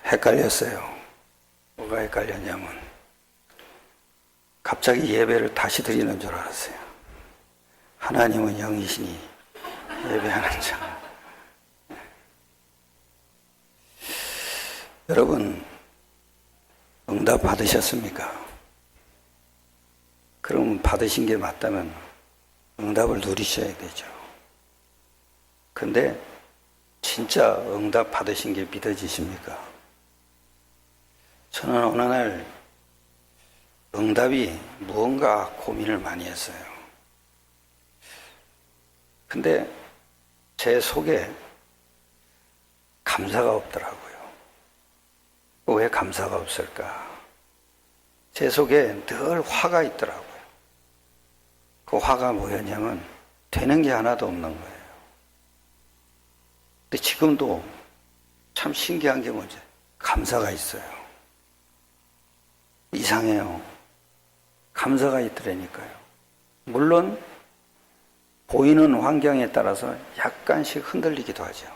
헷갈렸어요. 뭐가 헷갈렸냐면 갑자기 예배를 다시 드리는 줄 알았어요. 하나님은 영이시니 예배하는 자. 여러분, 응답 받으셨습니까? 그럼 받으신 게 맞다면 응답을 누리셔야 되죠. 근데 진짜 응답 받으신 게 믿어지십니까? 저는 어느 날 응답이 무언가 고민을 많이 했어요. 근데 제 속에 감사가 없더라고요. 왜 감사가 없을까? 제 속에 늘 화가 있더라고요. 그 화가 뭐였냐면 되는 게 하나도 없는 거예요. 근데 지금도 참 신기한 게 뭔지 감사가 있어요. 이상해요. 감사가 있더라니까요. 물론 보이는 환경에 따라서 약간씩 흔들리기도 하죠.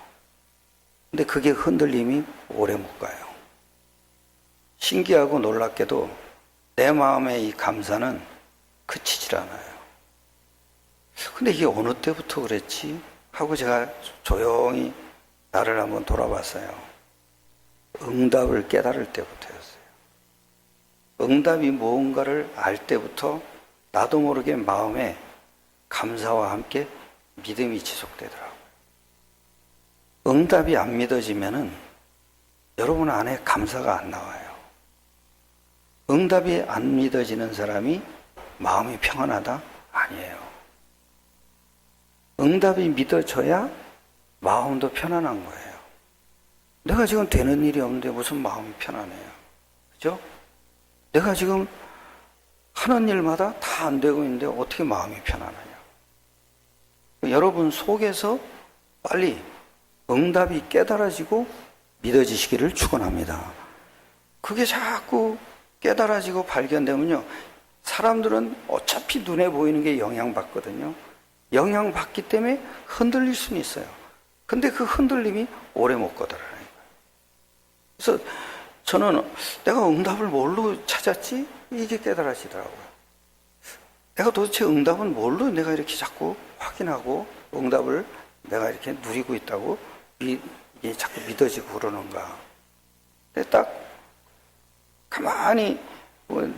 근데 그게 흔들림이 오래 못 가요. 신기하고 놀랍게도 내 마음의 이 감사는 그치질 않아요. 근데 이게 어느 때부터 그랬지? 하고 제가 조용히 나를 한번 돌아봤어요. 응답을 깨달을 때부터였어요. 응답이 무언가를 알 때부터 나도 모르게 마음에 감사와 함께 믿음이 지속되더라고요. 응답이 안 믿어지면은 여러분 안에 감사가 안 나와요. 응답이 안 믿어지는 사람이 마음이 평안하다? 아니에요. 응답이 믿어져야 마음도 편안한 거예요. 내가 지금 되는 일이 없는데 무슨 마음이 편안해요. 그죠? 내가 지금 하는 일마다 다 안 되고 있는데 어떻게 마음이 편안하냐. 여러분 속에서 빨리 응답이 깨달아지고 믿어지시기를 축원합니다. 그게 자꾸 깨달아지고 발견되면요, 사람들은 어차피 눈에 보이는 게 영향받거든요. 영향받기 때문에 흔들릴 수는 있어요. 근데 그 흔들림이 오래 못 가더라고요. 그래서 저는 내가 응답을 뭘로 찾았지? 이게 깨달아지더라고요. 내가 도대체 응답은 뭘로 내가 이렇게 자꾸 확인하고 응답을 내가 이렇게 누리고 있다고 이게 자꾸 믿어지고 그러는가. 근데 딱 가만히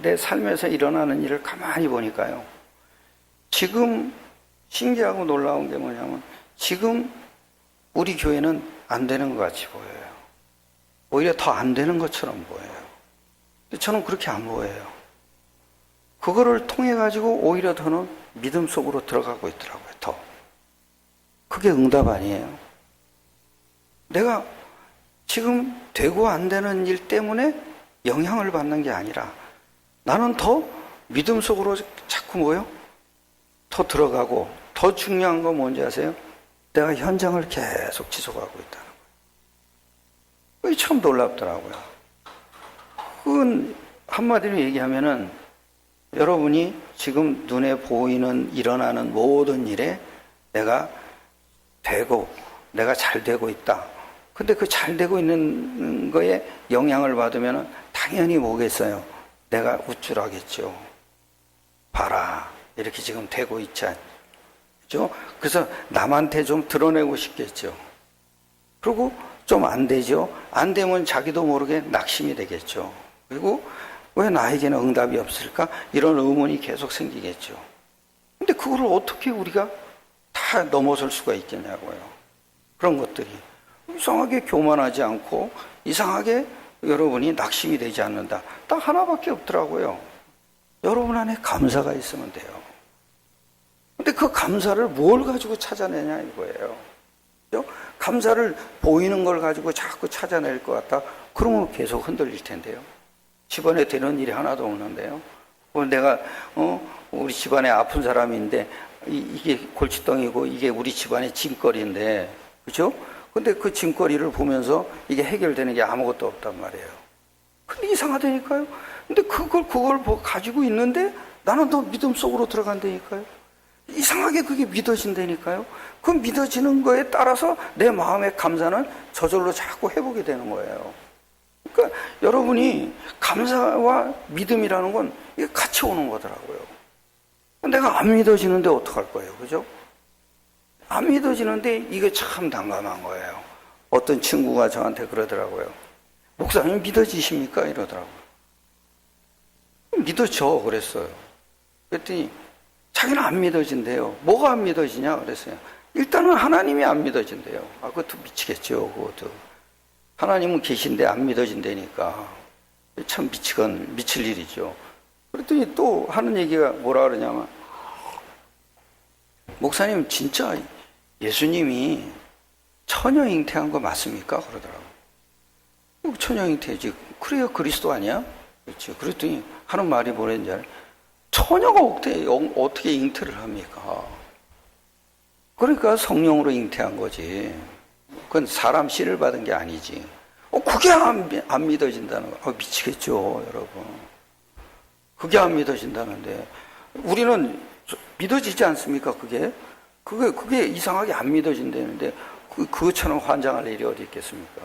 내 삶에서 일어나는 일을 가만히 보니까요, 지금 신기하고 놀라운 게 뭐냐면 지금 우리 교회는 안 되는 것 같이 보여요. 오히려 더 안 되는 것처럼 보여요. 근데 저는 그렇게 안 보여요. 그거를 통해 가지고 오히려 더는 믿음 속으로 들어가고 있더라고요. 더. 그게 응답 아니에요. 내가 지금 되고 안 되는 일 때문에 영향을 받는 게 아니라 나는 더 믿음 속으로 자꾸 뭐요? 더 들어가고, 더 중요한 건 뭔지 아세요? 내가 현장을 계속 지속하고 있다는 거예요. 그게 참 놀랍더라고요. 그건 한마디로 얘기하면은 여러분이 지금 눈에 보이는 일어나는 모든 일에 내가 되고 내가 잘 되고 있다. 근데 그 잘 되고 있는 거에 영향을 받으면 당연히 뭐겠어요? 내가 우쭐하겠죠. 봐라, 이렇게 지금 되고 있지 않죠? 그래서 남한테 좀 드러내고 싶겠죠. 그리고 좀 안 되죠. 안 되면 자기도 모르게 낙심이 되겠죠. 그리고 왜 나에게는 응답이 없을까? 이런 의문이 계속 생기겠죠. 근데 그거를 어떻게 우리가 다 넘어설 수가 있겠냐고요. 그런 것들이 이상하게 교만하지 않고 이상하게 여러분이 낙심이 되지 않는다. 딱 하나밖에 없더라고요. 여러분 안에 감사가 있으면 돼요. 근데 그 감사를 뭘 가지고 찾아내냐 이거예요. 그죠? 감사를 보이는 걸 가지고 자꾸 찾아낼 것 같다. 그러면 계속 흔들릴 텐데요. 집안에 되는 일이 하나도 없는데요. 내가 우리 집안에 아픈 사람인데 이게 골칫덩이고 이게 우리 집안의 짐거리인데, 그렇죠? 근데 그 짐거리를 보면서 이게 해결되는 게 아무것도 없단 말이에요. 근데 이상하다니까요. 근데 그걸 가지고 있는데 나는 더 믿음 속으로 들어간다니까요. 이상하게 그게 믿어진다니까요. 그 믿어지는 거에 따라서 내 마음의 감사는 저절로 자꾸 해보게 되는 거예요. 그러니까 여러분이 감사와 믿음이라는 건 이게 같이 오는 거더라고요. 내가 안 믿어지는데 어떡할 거예요, 그죠? 안 믿어지는데 이게 참 난감한 거예요. 어떤 친구가 저한테 그러더라고요. 목사님 믿어지십니까? 이러더라고요. 믿어져 그랬어요. 그랬더니 자기는 안 믿어진대요. 뭐가 안 믿어지냐 그랬어요. 일단은 하나님이 안 믿어진대요. 아, 그것도 미치겠죠. 그것도 하나님은 계신데 안 믿어진다니까 참 미칠 일이죠. 그랬더니 또 하는 얘기가 뭐라 그러냐면, 목사님 진짜 예수님이 처녀 잉태한 거 맞습니까? 그러더라고요. 처녀 잉태지. 그래요, 그리스도 아니야? 그렇죠. 그랬더니 하는 말이 뭐랬는지 알아요? 처녀가 어떻게 잉태를 합니까? 그러니까 성령으로 잉태한 거지. 그건 사람 씨를 받은 게 아니지. 그게 안 믿어진다는 거. 미치겠죠, 여러분. 그게 안 믿어진다는데 우리는 믿어지지 않습니까? 그게 이상하게 안 믿어진다는데 그것처럼 환장할 일이 어디 있겠습니까?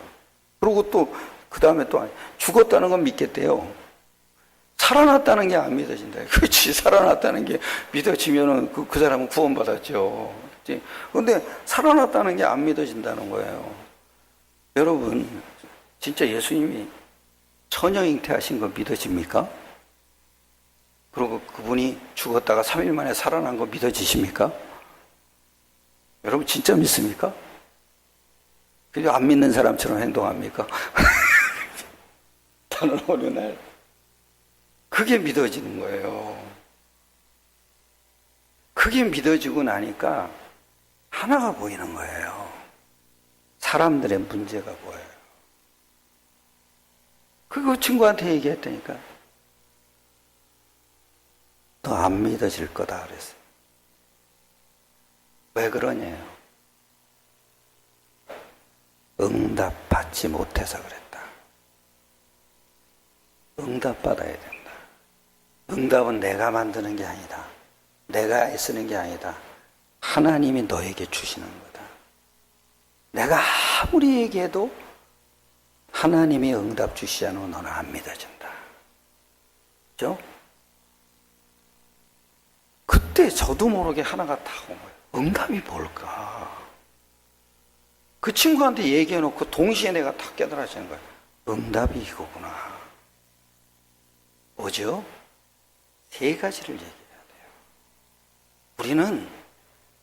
그리고 또 그 다음에 또 죽었다는 건 믿겠대요. 살아났다는 게 안 믿어진다. 그렇지, 살아났다는 게 믿어지면은 그 사람은 구원받았죠. 그런데 살아났다는 게 안 믿어진다는 거예요. 여러분, 진짜 예수님이 처녀 잉태하신 거 믿어집니까? 그리고 그분이 죽었다가 3일 만에 살아난 거 믿어지십니까? 여러분 진짜 믿습니까? 그냥 안 믿는 사람처럼 행동합니까? 나는 어느 날 그게 믿어지는 거예요. 그게 믿어지고 나니까 하나가 보이는 거예요. 사람들의 문제가 보여요. 그거 친구한테 얘기했다니까. 너 안 믿어질 거다 그랬어요. 왜 그러냐요? 응답받지 못해서 그랬다. 응답받아야 된다. 응답은 내가 만드는 게 아니다. 내가 애쓰는 게 아니다. 하나님이 너에게 주시는 거다. 내가 아무리 얘기해도 하나님이 응답 주시지 않으면 너는 안 믿어진다. 그죠? 그때 저도 모르게 하나가 딱 온 거예요. 응답이 뭘까? 그 친구한테 얘기해놓고 동시에 내가 딱 깨달아지는 거예요. 응답이 이거구나. 뭐죠? 세 가지를 얘기해야 돼요. 우리는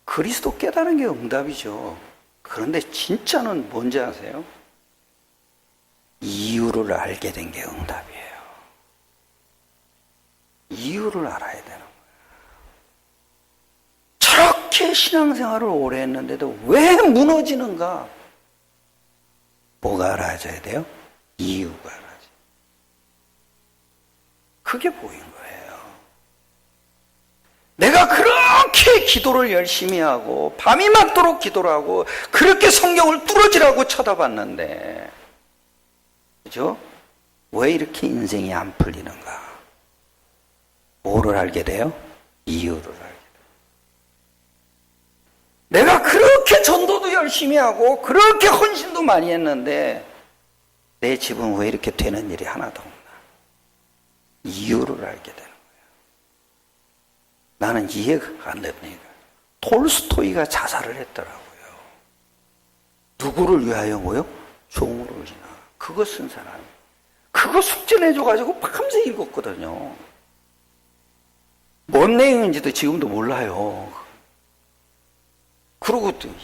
그리스도 깨달은 게 응답이죠. 그런데 진짜는 뭔지 아세요? 이유를 알게 된 게 응답이에요. 이유를 알아야 되는 거예요. 저렇게 신앙생활을 오래 했는데도 왜 무너지는가? 뭐가 알아져야 돼요? 이유가 알아져요. 그게 보인 거예요. 내가 그렇게 기도를 열심히 하고 밤이 맞도록 기도를 하고 그렇게 성경을 뚫어지라고 쳐다봤는데, 그죠? 왜 이렇게 인생이 안 풀리는가? 뭐를 알게 돼요? 이유를 알게 돼요. 내가 그렇게 전도도 열심히 하고 그렇게 헌신도 많이 했는데 내 집은 왜 이렇게 되는 일이 하나도 없나? 이유를 알게 되는 거예요. 나는 이해가 안 됩니다. 톨스토이가 자살을 했더라고요. 누구를 위하여고요? 종으로 인하. 그거 쓴 사람. 그거 숙제 내줘가지고 밤새 읽었거든요. 뭔 내용인지도 지금도 몰라요. 그러고 또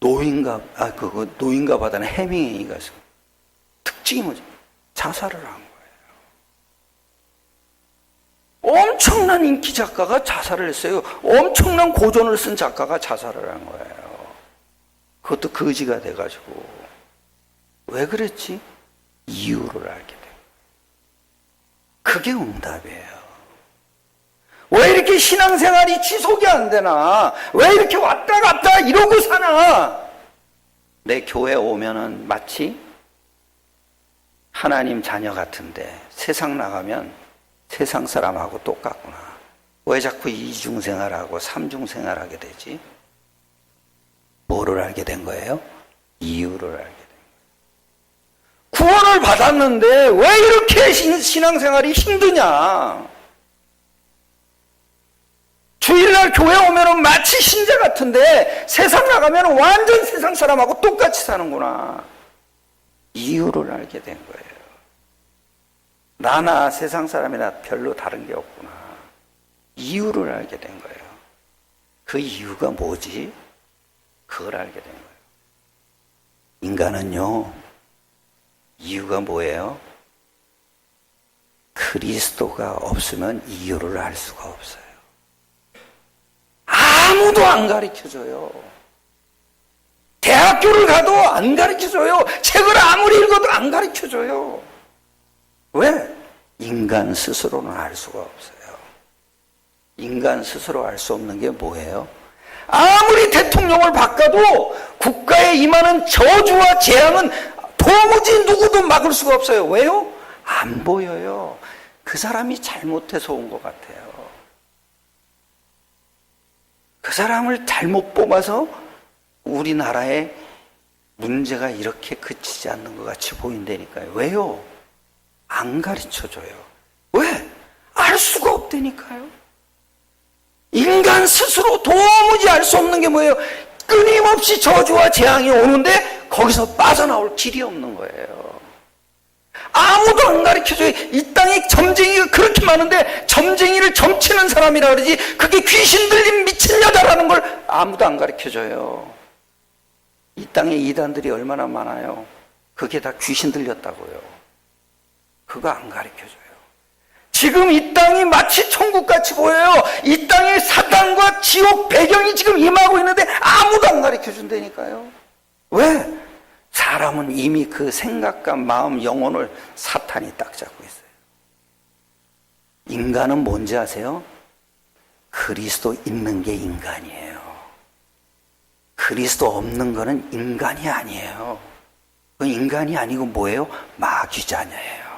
노인가 바다는 해밍웨이가 특징이 뭐죠? 자살을 한 거예요. 엄청난 인기 작가가 자살을 했어요. 엄청난 고전을 쓴 작가가 자살을 한 거예요. 그것도 거지가 돼가지고. 왜 그랬지? 이유를 알게 돼요. 그게 응답이에요. 왜 이렇게 신앙생활이 지속이 안 되나? 왜 이렇게 왔다 갔다 이러고 사나? 내 교회 오면은 마치 하나님 자녀 같은데 세상 나가면 세상 사람하고 똑같구나. 왜 자꾸 이중생활하고 삼중생활하게 되지? 뭐를 알게 된 거예요? 이유를 알게 된 거예요. 구원을 받았는데 왜 이렇게 신앙생활이 힘드냐? 주일날 교회 오면은 마치 신자 같은데 세상 나가면 완전 세상 사람하고 똑같이 사는구나. 이유를 알게 된 거예요. 나나 세상 사람이나 별로 다른 게 없구나. 이유를 알게 된 거예요. 그 이유가 뭐지? 그걸 알게 된 거예요. 인간은요, 이유가 뭐예요? 그리스도가 없으면 이유를 알 수가 없어요. 아무도 안 가르쳐줘요. 대학교를 가도 안 가르쳐줘요. 책을 아무리 읽어도 안 가르쳐줘요. 왜? 인간 스스로는 알 수가 없어요. 인간 스스로 알 수 없는 게 뭐예요? 아무리 대통령을 바꿔도 국가에 임하는 저주와 재앙은 도무지 누구도 막을 수가 없어요. 왜요? 안 보여요. 그 사람이 잘못해서 온 것 같아요. 그 사람을 잘못 뽑아서 우리나라의 문제가 이렇게 그치지 않는 것 같이 보인다니까요. 왜요? 안 가르쳐줘요. 왜? 알 수가 없다니까요. 인간 스스로 도무지 알 수 없는 게 뭐예요? 끊임없이 저주와 재앙이 오는데 거기서 빠져나올 길이 없는 거예요. 아무도 안 가르쳐줘요. 이 땅에 점쟁이가 그렇게 많은데 점쟁이를 점치는 사람이라 그러지 그게 귀신 들린 미친 여자라는 걸 아무도 안 가르쳐줘요. 이 땅에 이단들이 얼마나 많아요. 그게 다 귀신 들렸다고요. 그거 안 가르쳐줘요. 지금 이 땅이 마치 천국같이 보여요. 이 땅에 사단과 지옥 배경이 지금 임하고 있는데 아무도 안 가르쳐준다니까요. 왜? 사람은 이미 그 생각과 마음, 영혼을 사탄이 딱 잡고 있어요. 인간은 뭔지 아세요? 그리스도 있는 게 인간이에요. 그리스도 없는 거는 인간이 아니에요. 그 인간이 아니고 뭐예요? 마귀자녀예요.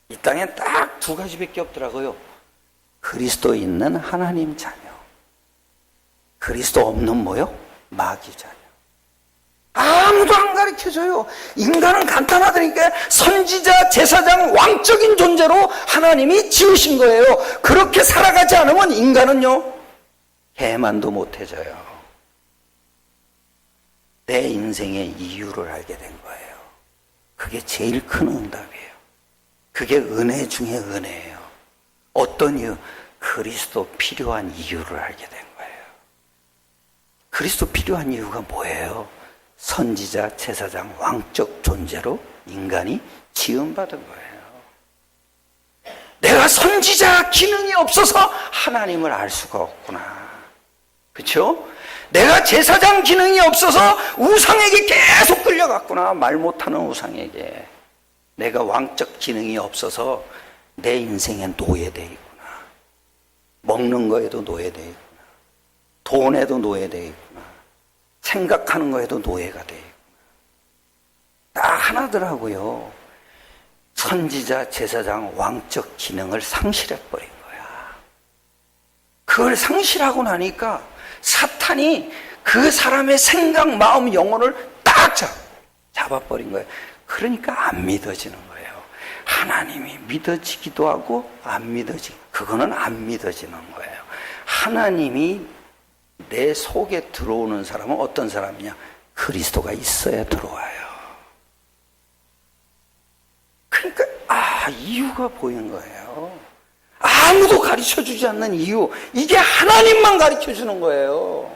이 땅엔 딱 두 가지밖에 없더라고요. 그리스도 있는 하나님 자녀. 그리스도 없는 뭐요? 마귀 자녀. 아무도 안 가르쳐줘요. 인간은 간단하다니까. 선지자, 제사장, 왕적인 존재로 하나님이 지으신 거예요. 그렇게 살아가지 않으면 인간은요, 개만도 못해져요. 내 인생의 이유를 알게 된 거예요. 그게 제일 큰 응답이에요. 그게 은혜 중에 은혜예요. 어떤 이유? 그리스도 필요한 이유를 알게 된 거예요. 그리스도 필요한 이유가 뭐예요? 선지자, 제사장, 왕적 존재로 인간이 지음받은 거예요. 내가 선지자 기능이 없어서 하나님을 알 수가 없구나. 그렇죠? 내가 제사장 기능이 없어서 우상에게 계속 끌려갔구나. 말 못하는 우상에게. 내가 왕적 기능이 없어서 내 인생에 노예되어 있구나. 먹는 거에도 노예되어 있구나. 돈에도 노예되어 있구나. 생각하는 거에도 노예가 되어 있구나. 딱 하나더라고요. 선지자, 제사장, 왕적 기능을 상실해버린 거야. 그걸 상실하고 나니까 사탄이 그 사람의 생각, 마음, 영혼을 딱 잡아버린 거예요. 그러니까 안 믿어지는 거예요. 하나님이 믿어지기도 하고 안 믿어지고, 그거는 안 믿어지는 거예요. 하나님이 내 속에 들어오는 사람은 어떤 사람이냐? 그리스도가 있어야 들어와요. 그러니까 이유가 보인 거예요. 아무도 가르쳐주지 않는 이유, 이게 하나님만 가르쳐주는 거예요.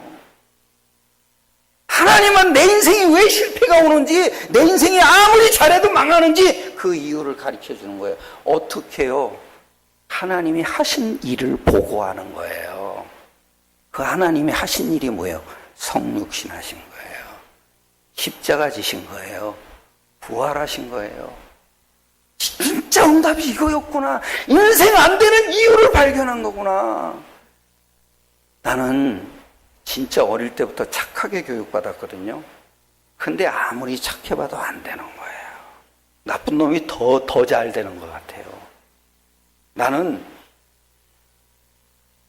하나님은 내 인생이 왜 실패가 오는지, 내 인생이 아무리 잘해도 망하는지 그 이유를 가르쳐주는 거예요. 어떻게 해요? 하나님이 하신 일을 보고하는 거예요. 그 하나님이 하신 일이 뭐예요? 성육신 하신 거예요. 십자가 지신 거예요. 부활하신 거예요. 진짜 응답이 이거였구나. 인생 안 되는 이유를 발견한 거구나. 나는 진짜 어릴 때부터 착하게 교육받았거든요. 근데 아무리 착해봐도 안 되는 거예요. 나쁜 놈이 더 잘 되는 것 같아요. 나는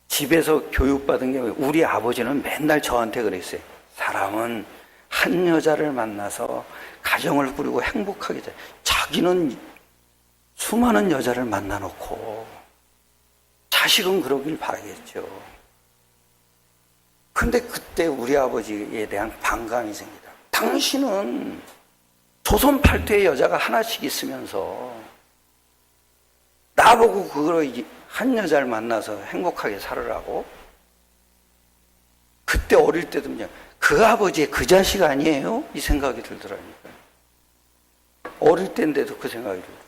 집에서 교육받은 게 우리 아버지는 맨날 저한테 그랬어요. 사람은 한 여자를 만나서 가정을 꾸리고 행복하게 돼. 자기는 수많은 여자를 만나놓고 자식은 그러길 바라겠죠. 근데 그때 우리 아버지에 대한 반감이 생기다. 당신은 조선 팔도의 여자가 하나씩 있으면서 나보고 그걸 한 여자를 만나서 행복하게 살으라고? 그때 어릴 때도 그냥 그 아버지의 그 자식 아니에요? 이 생각이 들더라니까요. 어릴 때인데도 그 생각이 들어요.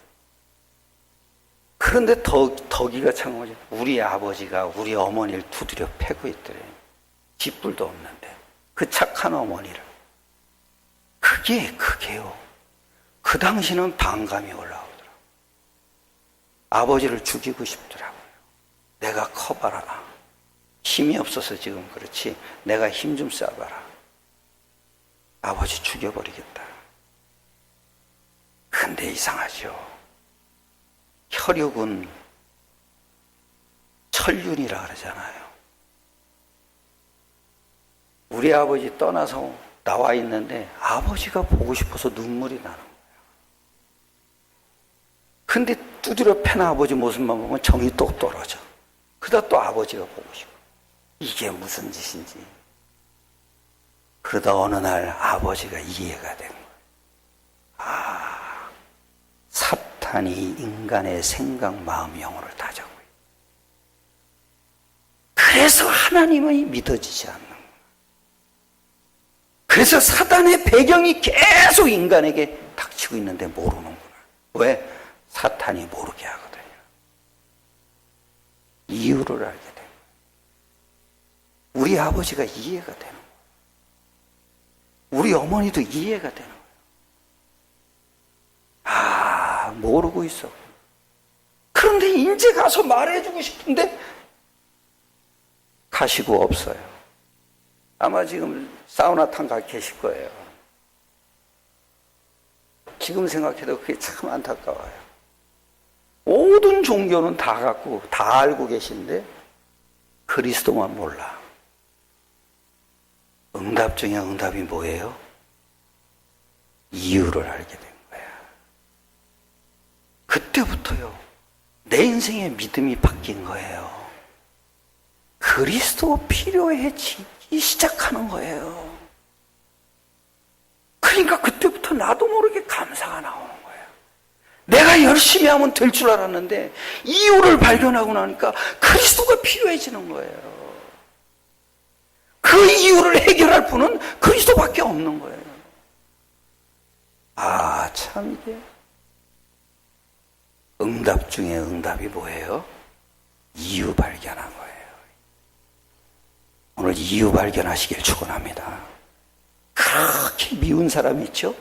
그런데 덕이가 참 거죠. 우리 아버지가 우리 어머니를 두드려 패고 있더래. 집불도 없는데 그 착한 어머니를. 그게요. 그 당시는 반감이 올라오더라고요. 아버지를 죽이고 싶더라고요. 내가 커봐라. 힘이 없어서 지금 그렇지. 내가 힘 좀 써봐라. 아버지 죽여버리겠다. 근데 이상하죠. 혈육은 천륜이라 그러잖아요. 우리 아버지 떠나서 나와 있는데 아버지가 보고 싶어서 눈물이 나는 거예요. 근데 두드려 패는 아버지 모습만 보면 정이 똑 떨어져. 그러다 또 아버지가 보고 싶어. 이게 무슨 짓인지. 그러다 어느 날 아버지가 이해가 된 거예요. 아, 사탄이 인간의 생각, 마음, 영혼을 다 잡고 있다. 그래서 하나님이 믿어지지 않는 거예요. 그래서 사탄의 배경이 계속 인간에게 닥치고 있는데 모르는구나. 왜? 사탄이 모르게 하거든요. 이유를 알게 돼요. 우리 아버지가 이해가 되는 거예요. 우리 어머니도 이해가 되는 거예요. 아, 모르고 있어. 그런데 이제 가서 말해주고 싶은데 가시고 없어요. 아마 지금 사우나탕 가 계실 거예요. 지금 생각해도 그게 참 안타까워요. 모든 종교는 다 갖고 다 알고 계신데 그리스도만 몰라. 응답 중에 응답이 뭐예요? 이유를 알게 된 거야. 그때부터요, 내 인생의 믿음이 바뀐 거예요. 그리스도 필요해지기 시작하는 거예요. 그러니까 그때부터 나도 모르게 감사가 나오는 거예요. 내가 열심히 하면 될 줄 알았는데 이유를 발견하고 나니까 그리스도가 필요해지는 거예요. 그 이유를 해결할 분은 그리스도밖에 없는 거예요. 아, 참 이게 응답 중에 응답이 뭐예요? 이유 발견한 거예요. 오늘 이유 발견하시길 축원합니다. 그렇게 미운 사람이 있죠?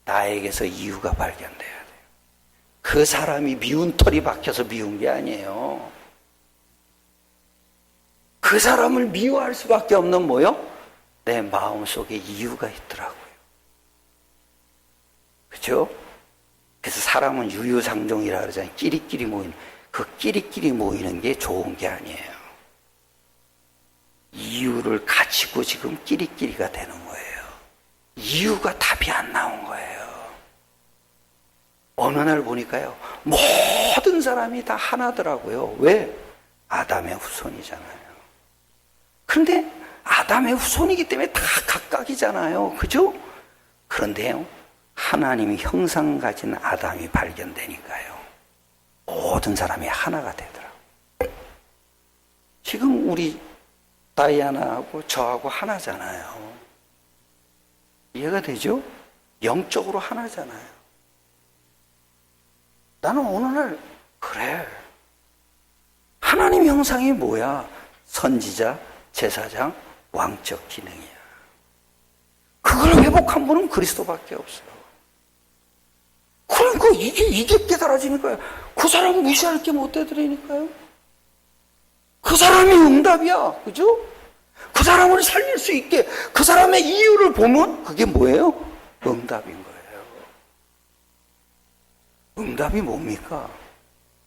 나에게서 이유가 발견돼야 돼요. 그 사람이 미운 털이 박혀서 미운 게 아니에요. 그 사람을 미워할 수밖에 없는 뭐요? 내 마음속에 이유가 있더라고요. 그죠? 그래서 사람은 유유상종이라 그러잖아요. 끼리끼리 모이는. 그 끼리끼리 모이는 게 좋은 게 아니에요. 이유를 가지고 지금 끼리끼리가 되는 거예요. 이유가 답이 안 나온 거예요. 어느 날 보니까요, 모든 사람이 다 하나더라고요. 왜? 아담의 후손이잖아요. 그런데 아담의 후손이기 때문에 다 각각이잖아요. 그죠? 그런데요, 하나님이 형상 가진 아담이 발견되니까요, 모든 사람이 하나가 되더라고요. 지금 우리 다이아나하고 저하고 하나잖아요. 이해가 되죠? 영적으로 하나잖아요. 나는 어느 날, 그래, 하나님 형상이 뭐야? 선지자, 제사장, 왕적 기능이야. 그걸 회복한 분은 그리스도밖에 없어요. 그러니까 이게 깨달아지니까요. 그 사람 무시할 게 못 되더라니까요. 그 사람이 응답이야. 그죠? 그 사람을 살릴 수 있게 그 사람의 이유를 보면 그게 뭐예요? 응답인 거예요. 응답이 뭡니까?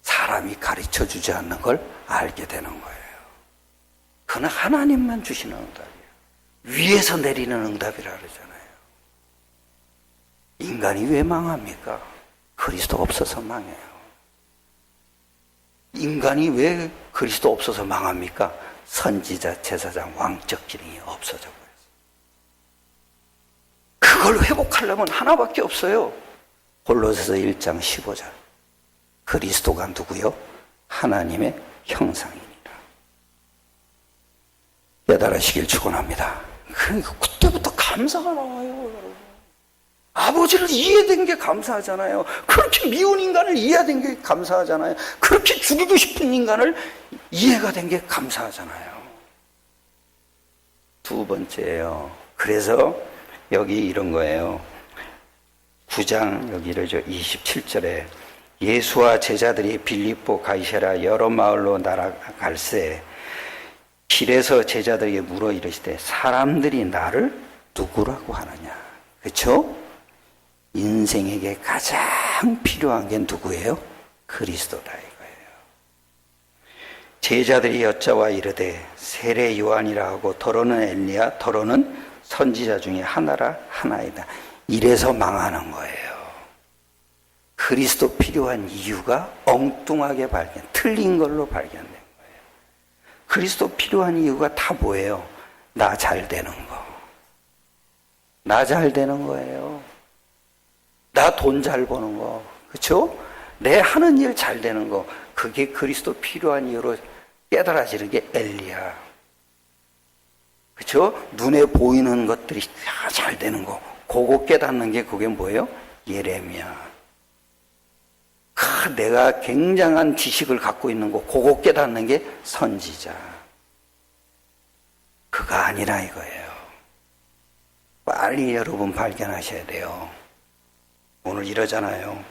사람이 가르쳐 주지 않는 걸 알게 되는 거예요. 그건 하나님만 주시는 응답이에요. 위에서 내리는 응답이라 그러잖아요. 인간이 왜 망합니까? 그리스도 없어서 망해요. 인간이 왜 그리스도 없어서 망합니까? 선지자, 제사장, 왕적 기능이 없어져 버렸어요. 그걸 회복하려면 하나밖에 없어요. 골로새서 1장 15절. 그리스도가 누구요? 하나님의 형상이니라. 깨달으시길 축원합니다. 그러니까 그때부터 감사가 나와요, 여러분. 아버지를 이해된 게 감사하잖아요. 그렇게 미운 인간을 이해된 게 감사하잖아요. 그렇게 죽이고 싶은 인간을 이해가 된 게 감사하잖아요. 두 번째예요. 그래서 여기 이런 거예요. 9장 여기를 27절에 예수와 제자들이 빌립보 가이사랴 여러 마을로 날아갈새 길에서 제자들에게 물어 이르시되 사람들이 나를 누구라고 하느냐. 그렇죠? 인생에게 가장 필요한 게 누구예요? 그리스도다 이거예요. 제자들이 여짜와 이르되 세례 요한이라 하고 더러는 엘리야 더러는 선지자 중에 하나이다. 이래서 망하는 거예요. 그리스도 필요한 이유가 엉뚱하게 틀린 걸로 발견된 거예요. 그리스도 필요한 이유가 다 뭐예요? 나 잘 되는 거. 나 잘 되는 거예요. 나 돈 잘 버는 거. 그렇죠? 내 하는 일 잘 되는 거. 그게 그리스도 필요한 이유로 깨달아지는 게 엘리야. 그렇죠? 눈에 보이는 것들이 다 잘 되는 거. 그거 깨닫는 게 그게 뭐예요? 예레미야. 내가 굉장한 지식을 갖고 있는 거, 그거 깨닫는 게 선지자. 그거 아니라 이거예요. 빨리 여러분 발견하셔야 돼요. 오늘 이러잖아요.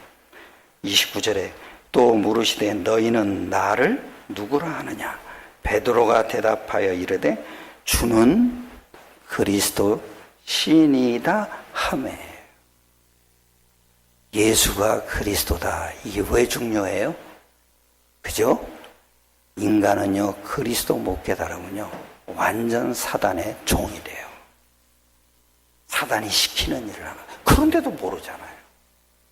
29절에 또 물으시되 너희는 나를 누구라 하느냐? 베드로가 대답하여 이르되 주는 그리스도 신이다 하매. 예수가 그리스도다. 이게 왜 중요해요? 그죠? 인간은요, 그리스도 못 깨달으면요, 완전 사단의 종이 돼요. 사단이 시키는 일을 하는. 그런데도 모르잖아요.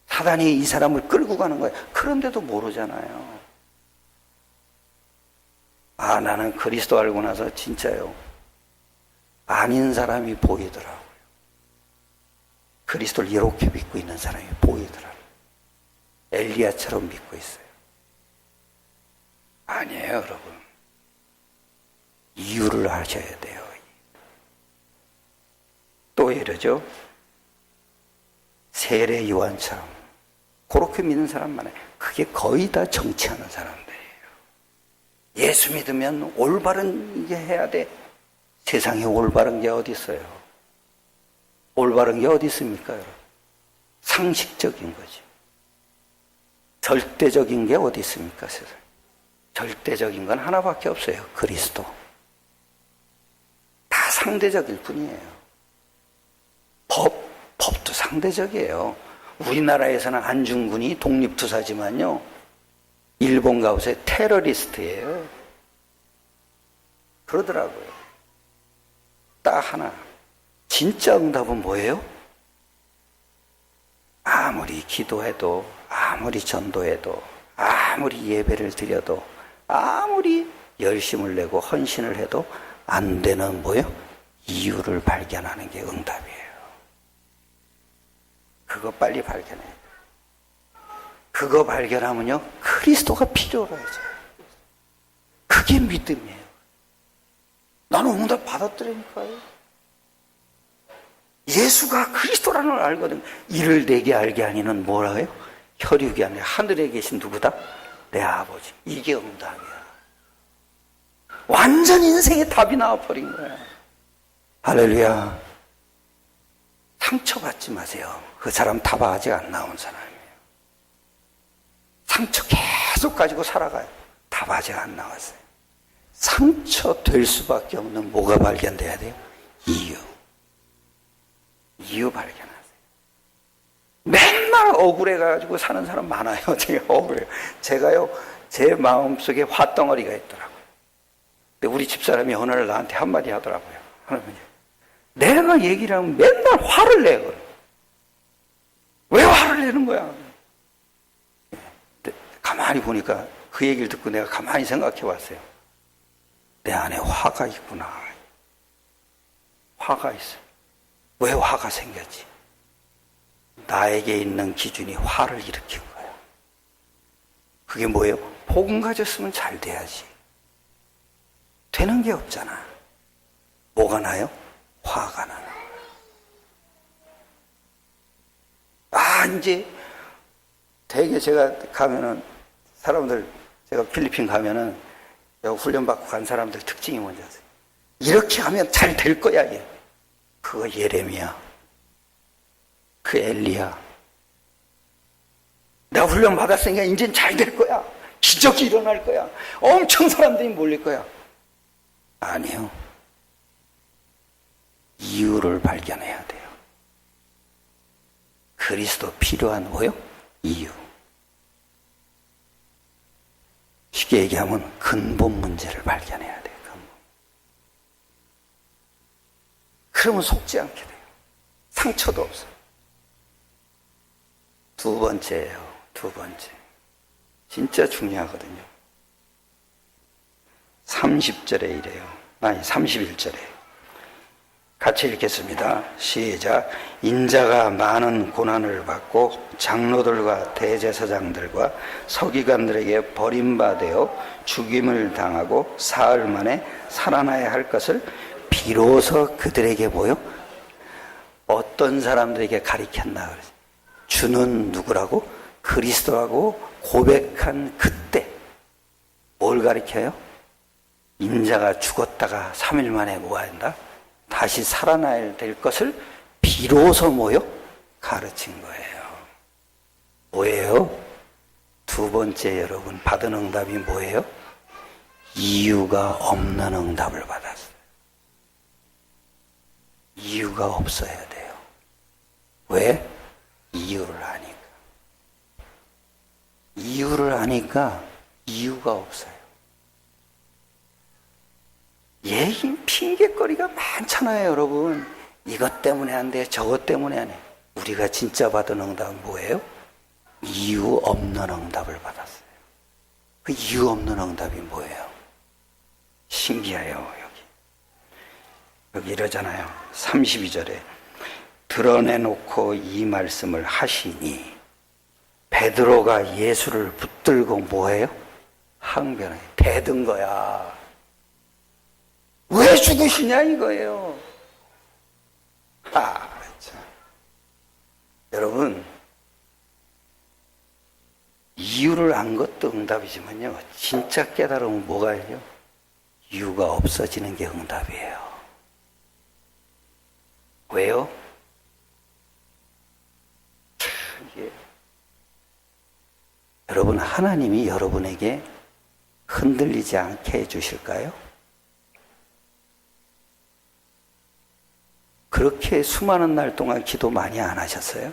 사단이 이 사람을 끌고 가는 거예요. 그런데도 모르잖아요. 아, 나는 그리스도 알고 나서 진짜요, 아닌 사람이 보이더라고요. 그리스도를 이렇게 믿고 있는 사람이 보이더라고요. 엘리야처럼 믿고 있어요. 아니에요, 여러분. 이유를 아셔야 돼요. 또 이러죠. 세례 요한처럼 그렇게 믿는 사람 많아요. 그게 거의 다 정치하는 사람들이에요. 예수 믿으면 올바른 게 해야 돼. 세상에 올바른 게 어디 있어요? 올바른 게 어디 있습니까, 여러분? 상식적인 거지. 절대적인 게 어디 있습니까, 세상? 절대적인 건 하나밖에 없어요. 그리스도. 다 상대적일 뿐이에요. 법도 상대적이에요. 우리나라에서는 안중근이 독립투사지만요, 일본 가보세요. 테러리스트예요. 그러더라고요. 딱 하나. 진짜 응답은 뭐예요? 아무리 기도해도, 아무리 전도해도, 아무리 예배를 드려도, 아무리 열심을 내고 헌신을 해도 안 되는 뭐예요? 이유를 발견하는 게 응답이에요. 그거 빨리 발견해요. 그거 발견하면요, 그리스도가 필요로 해서. 그게 믿음이에요. 나는 응답 받았더라니까요. 예수가 그리스도라는 걸 알거든. 이를 내게 알게 하니는 뭐라 해요? 혈육이 아니라 하늘에 계신 누구다? 내 아버지. 이게 응답이야. 완전 인생의 답이 나와버린 거야. 할렐루야. 상처받지 마세요. 그 사람 답 아직 안 나온 사람이에요. 상처 계속 가지고 살아가요. 답 아직 안 나왔어요. 상처 될 수밖에 없는 뭐가 발견돼야 돼요? 이유 발견하세요. 맨날 억울해가지고 사는 사람 많아요. 제가 억울해요. 제가요, 제 마음속에 화덩어리가 있더라고요. 근데 우리 집사람이 어느 날 나한테 한마디 하더라고요. 하나님, 내가 얘기를 하면 맨날 화를 내요. 되는 거야. 가만히 보니까 그 얘기를 듣고 내가 가만히 생각해 봤어요. 내 안에 화가 있구나. 화가 있어. 왜 화가 생겼지? 나에게 있는 기준이 화를 일으킨 거야. 그게 뭐예요? 복음 가졌으면 잘 돼야지. 되는 게 없잖아. 뭐가 나요? 화가 나는 거야. 이제 되게 제가 가면은 사람들, 제가 필리핀 가면은 훈련받고 간 사람들 특징이 뭔지 아세요? 이렇게 하면 잘 될 거야, 얘. 그거 예레미야. 그 엘리야. 내가 훈련 받았으니까 이젠 잘 될 거야. 기적이 일어날 거야. 엄청 사람들이 몰릴 거야. 아니요. 이유를 발견해야 돼요. 그리스도 필요한 뭐요? 이유. 쉽게 얘기하면 근본 문제를 발견해야 돼요. 근본. 그러면 속지 않게 돼요. 상처도 없어요. 두 번째예요. 두 번째. 진짜 중요하거든요. 30절에 이래요. 31절에. 같이 읽겠습니다. 시작. 인자가 많은 고난을 받고 장로들과 대제사장들과 서기관들에게 버림받아 죽임을 당하고 사흘 만에 살아나야 할 것을 비로소 그들에게 보여? 어떤 사람들에게 가리켰나 그러지? 주는 누구라고? 그리스도라고 고백한 그때 뭘 가리켜요? 인자가 죽었다가 3일 만에 뭐가 된다? 다시 살아나야 될 것을 비로소 뭐요? 가르친 거예요. 뭐예요? 두 번째 여러분 받은 응답이 뭐예요? 이유가 없는 응답을 받았어요. 이유가 없어야 돼요. 왜? 이유를 아니까. 이유를 아니까 이유가 없어요. 얘기 핑계거리가 많잖아요, 여러분. 이것 때문에 안 돼, 저것 때문에 안 해. 우리가 진짜 받은 응답은 뭐예요? 이유 없는 응답을 받았어요. 그 이유 없는 응답이 뭐예요? 신기해요. 여기 이러잖아요. 32절에 드러내놓고 이 말씀을 하시니 베드로가 예수를 붙들고 뭐해요? 항변해. 대든 거야. 왜 죽으시냐 이거예요. 참. 여러분, 이유를 안 것도 응답이지만요, 진짜 깨달으면 뭐가 해요? 이유가 없어지는 게 응답이에요. 왜요? 이게 여러분, 하나님이 여러분에게 흔들리지 않게 해주실까요? 그렇게 수많은 날 동안 기도 많이 안 하셨어요?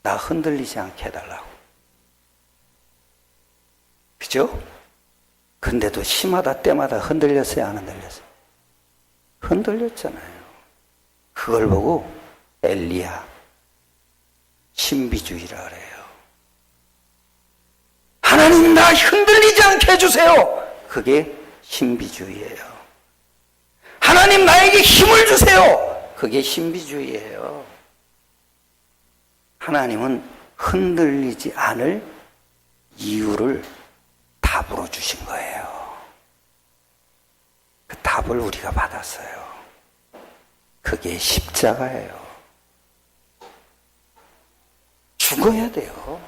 나 흔들리지 않게 해달라고. 그죠? 근데도 시마다 때마다 흔들렸어요? 안 흔들렸어요? 흔들렸잖아요. 그걸 보고 엘리야, 신비주의라 그래요. 하나님 나 흔들리지 않게 해주세요. 그게 신비주의예요. 하나님 나에게 힘을 주세요. 그게 신비주의예요. 하나님은 흔들리지 않을 이유를 답으로 주신 거예요. 그 답을 우리가 받았어요. 그게 십자가예요. 죽어야 돼요.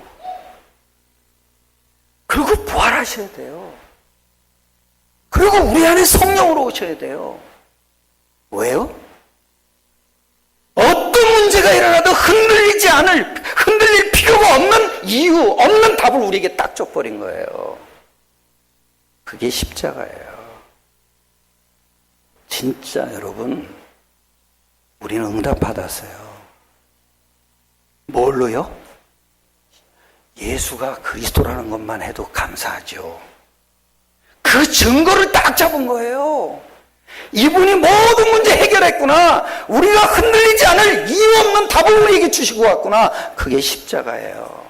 그리고 부활하셔야 돼요. 그리고 우리 안에 성령으로 오셔야 돼요. 왜요? 어떤 문제가 일어나도 흔들릴 필요가 없는 이유, 없는 답을 우리에게 딱 줘버린 거예요. 그게 십자가예요. 진짜 여러분, 우리는 응답 받았어요. 뭘로요? 예수가 그리스도라는 것만 해도 감사하죠. 그 증거를 딱 잡은 거예요. 이분이 모든 문제 해결했구나. 우리가 흔들리지 않을 이유 없는 답을 우리에게 주시고 왔구나. 그게 십자가예요.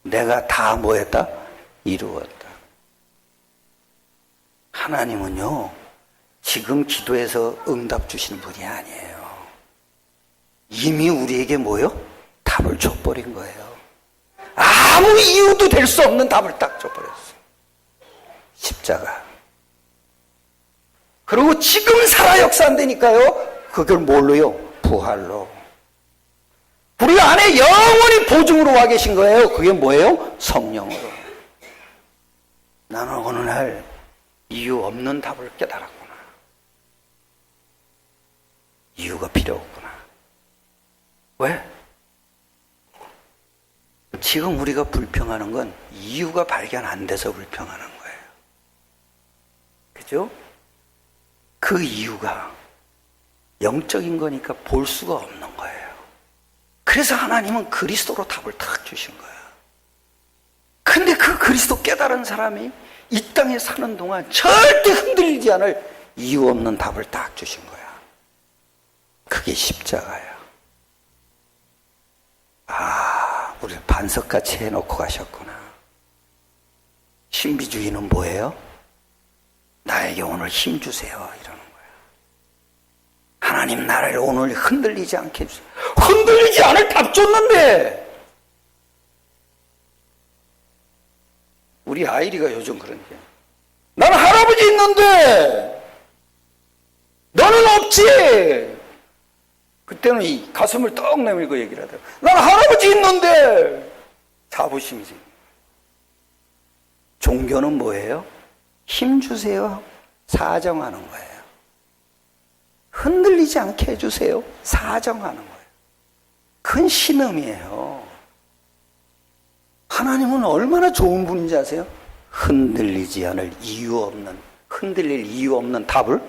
내가 다 뭐했다? 이루었다. 하나님은요, 지금 기도해서 응답 주시는 분이 아니에요. 이미 우리에게 뭐요? 답을 줘버린 거예요. 아무 이유도 될 수 없는 답을 딱 줘버렸어요. 십자가. 그리고 지금 살아 역사한다니까요. 그걸 뭘로요? 부활로. 우리 안에 영원히 보증으로 와 계신 거예요. 그게 뭐예요? 성령으로. 나는 어느 날 이유 없는 답을 깨달았구나. 이유가 필요 없구나. 왜? 지금 우리가 불평하는 건 이유가 발견 안 돼서 불평하는 거예요. 그죠? 그 이유가 영적인 거니까 볼 수가 없는 거예요. 그래서 하나님은 그리스도로 답을 탁 주신 거야. 근데 그 그리스도 깨달은 사람이 이 땅에 사는 동안 절대 흔들리지 않을 이유 없는 답을 딱 주신 거야. 그게 십자가야. 아, 우리 반석같이 해놓고 가셨구나. 신비주의는 뭐예요? 나에게 오늘 힘 주세요 이러는 거야. 하나님 나를 오늘 흔들리지 않게 해주세요. 흔들리지 않을 답 줬는데. 우리 아이리가 요즘 그런 게, 나는 할아버지 있는데 너는 없지. 그때는 이 가슴을 떡 내밀고 얘기를 하더라고. 나는 할아버지 있는데. 자부심이지. 종교는 뭐예요? 힘 주세요. 사정하는 거예요. 흔들리지 않게 해주세요. 사정하는 거예요. 그건 신음이에요. 하나님은 얼마나 좋은 분인지 아세요? 흔들리지 않을 이유 없는, 흔들릴 이유 없는 답을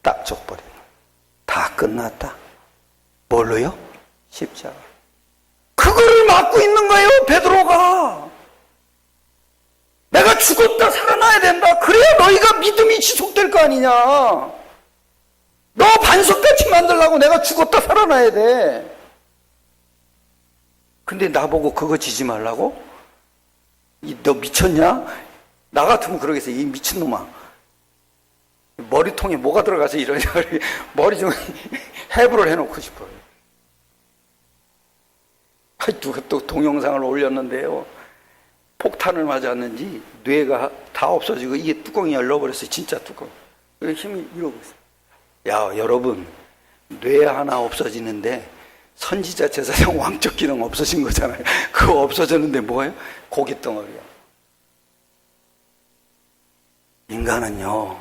딱 줘버려요. 다 끝났다. 뭘로요? 십자가. 그거를 막고 있는 거예요, 베드로가. 내가 죽었다 살아나야 된다. 그래야 너희가 믿음이 지속될 거 아니냐. 너 반석같이 만들려고 내가 죽었다 살아나야 돼. 근데 나보고 그거 지지 말라고? 너 미쳤냐? 나 같으면 그러겠어. 이 미친놈아. 머리통에 뭐가 들어가서 이러냐. 머리 좀 해부를 해놓고 싶어요. 누가 또 동영상을 올렸는데요. 폭탄을 맞았는지 뇌가 다 없어지고 이게 뚜껑이 열려버렸어요. 진짜 뚜껑. 힘이 이러고 있어요. 야, 여러분, 뇌 하나 없어지는데 선지자 제사장 왕적 기능 없어진 거잖아요. 그거 없어졌는데 뭐예요? 고깃덩어리야. 인간은요,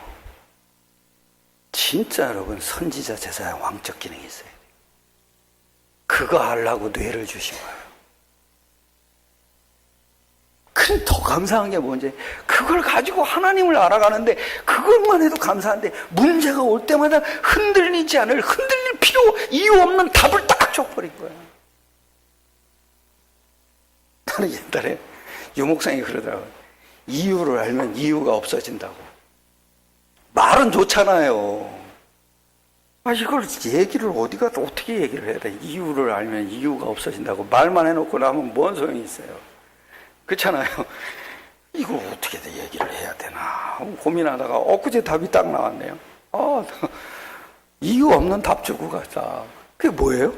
진짜 여러분, 선지자 제사장 왕적 기능이 있어요. 그거 하려고 뇌를 주신 거예요. 근데 더 감사한 게 뭔지, 그걸 가지고 하나님을 알아가는데 그것만 해도 감사한데, 문제가 올 때마다 흔들리지 않을, 흔들릴 필요, 이유 없는 답을 딱 줘버린 거야. 나는 옛날에 유목사님이 그러더라고요. 이유를 알면 이유가 없어진다고. 말은 좋잖아요. 아, 이걸 얘기를 어디가 어떻게 얘기를 해야 돼? 이유를 알면 이유가 없어진다고. 말만 해놓고 나면 뭔 소용이 있어요? 그렇잖아요. 이걸 어떻게 얘기를 해야 되나 고민하다가 엊그제 답이 딱 나왔네요. 이유 없는 답 주고 가자. 그게 뭐예요?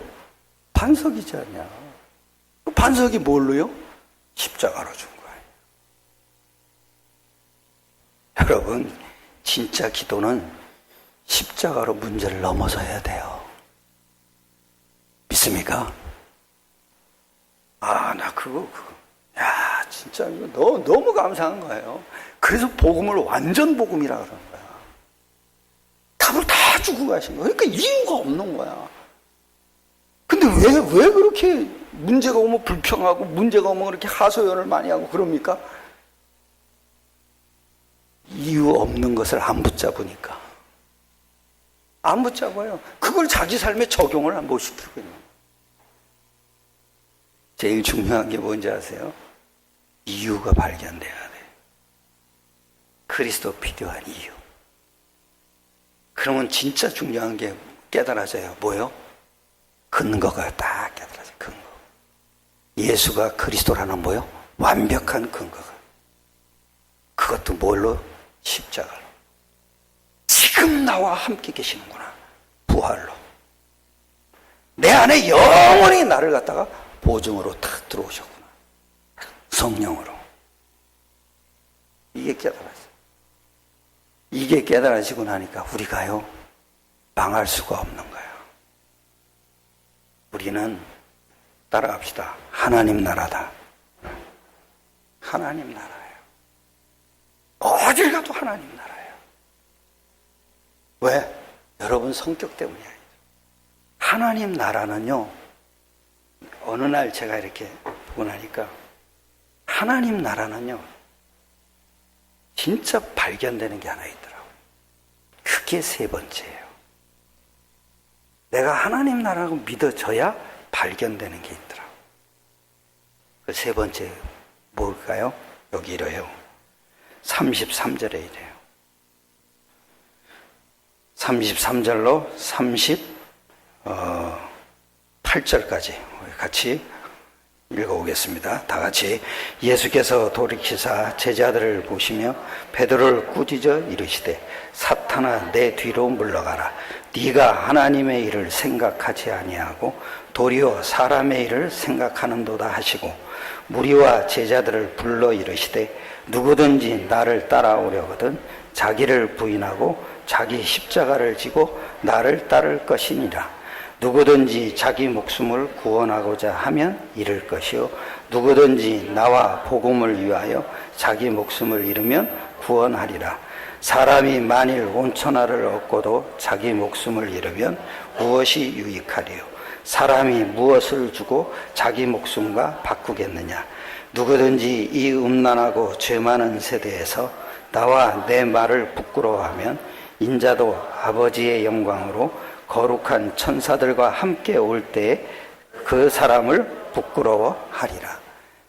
반석이지 않냐. 그 반석이 뭘로요? 십자가로 준 거예요. 여러분, 진짜 기도는 십자가로 문제를 넘어서야 돼요. 믿습니까? 나 그거. 야, 진짜 이거 너무 감사한 거예요. 그래서 복음을 완전 복음이라 그러는 거야. 답을 다 주고 가신 거야. 그러니까 이유가 없는 거야. 근데 왜 그렇게 문제가 오면 불평하고 문제가 오면 그렇게 하소연을 많이 하고 그럽니까? 이유 없는 것을 안 붙잡으니까. 안 붙잡아요. 그걸 자기 삶에 적용을 못 시키거든요. 제일 중요한 게 뭔지 아세요? 이유가 발견돼야 돼. 그리스도 필요한 이유. 그러면 진짜 중요한 게 깨달아져요. 뭐요? 근거가 딱 깨달아져요. 근거. 예수가 그리스도라는 뭐요? 완벽한 근거가. 그것도 뭘로? 십자가로. 지금 나와 함께 계시는구나. 부활로. 내 안에 영원히 나를 갖다가 보증으로 탁 들어오셨구나. 성령으로. 이게 깨달아져요. 이게 깨달아지고 나니까 우리가요, 망할 수가 없는 거예요. 우리는 따라갑시다. 하나님 나라다. 하나님 나라예요. 어딜 가도 하나님 나라예요. 왜? 여러분 성격 때문이 아니죠. 하나님 나라는요, 어느 날 제가 이렇게 보고 나니까 하나님 나라는요, 진짜 발견되는 게 하나 있더라고요. 그게 세 번째예요. 내가 하나님 나라라고 믿어져야 발견되는 게 있더라고요. 그 세 번째 뭘까요? 여기 이래요. 33절에 이래요. 33절로 38절까지 같이 읽어오겠습니다. 다 같이. 예수께서 돌이키사 제자들을 보시며 베드로를 꾸짖어 이르시되 사탄아 내 뒤로 물러가라. 네가 하나님의 일을 생각하지 아니하고 도리어 사람의 일을 생각하는도다 하시고 무리와 제자들을 불러 이르시되 누구든지 나를 따라오려거든 자기를 부인하고 자기 십자가를 지고 나를 따를 것이니라. 누구든지 자기 목숨을 구원하고자 하면 잃을 것이요 누구든지 나와 복음을 위하여 자기 목숨을 잃으면 구원하리라. 사람이 만일 온 천하를 얻고도 자기 목숨을 잃으면 무엇이 유익하리요? 사람이 무엇을 주고 자기 목숨과 바꾸겠느냐? 누구든지 이 음란하고 죄 많은 세대에서 나와 내 말을 부끄러워하면 인자도 아버지의 영광으로 거룩한 천사들과 함께 올 때에 그 사람을 부끄러워하리라.